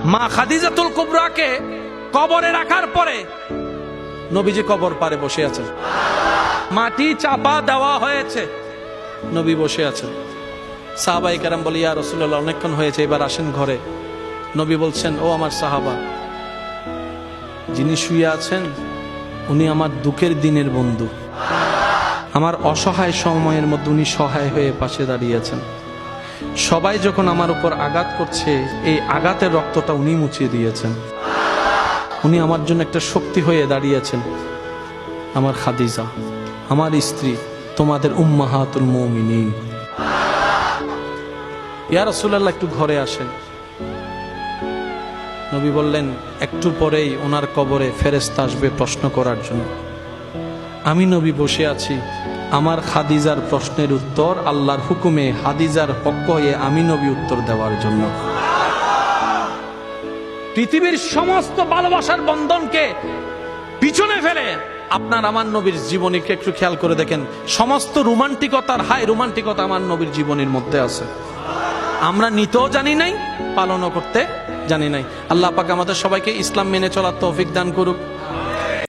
মা খাদিজাতুল কুবরাকে কবরে রাখার পরে নবীজি কবর পারে বসে আছেন, মাটি চাপা দেওয়া হয়েছে, নবী বসে আছেন। সাহাবায়ে কেরাম বলে, ইয়া রাসূলুল্লাহ, অনেকক্ষণ হয়েছে, এবার আসেন ঘরে। নবী বলছেন, ও আমার সাহাবা, যিনি শুয়ে আছেন উনি আমার দুঃখের দিনের বন্ধু, আমার অসহায় সময়ের মধ্যে উনি সহায় হয়ে পাশে দাঁড়িয়েছেন। সবাই যখন আমার উপর আঘাত করছে, এই আঘাতের রক্তটা উনি মুছিয়ে দিয়েছেন, উনি আমার জন্য একটা শক্তি হয়ে দাঁড়িয়েছেন। আমার খাদিজা, আমার স্ত্রী, তোমাদের উম্মাহাতুল মুমিনিন। ইয়া রাসূলুল্লাহ, একটু ঘরে আসেন। নবী বললেন, একটু পরেই ওনার কবরে ফেরেশতা আসবে প্রশ্ন করার জন্য। আমি নবী বসে আছি, আমার খাদিজার প্রশ্নের উত্তর আল্লাহর হুকুমে খাদিজার পক্ষ হয়ে আমি নবী উত্তর দেওয়ার জন্য। পৃথিবীর সমস্ত ভালোবাসার বন্ধনকে পিছনে ফেলে আপনার আমার নবীর জীবনীকে একটু খেয়াল করে দেখেন, সমস্ত রোমান্টিকতার হাই রোমান্টিকতা আমার নবীর জীবনের মধ্যে আছে। আমরা নিতেও জানি নাই, পালনও করতে জানি নাই। আল্লাহ পাক আমাদের সবাইকে ইসলাম মেনে চলার তৌফিক দান করুক।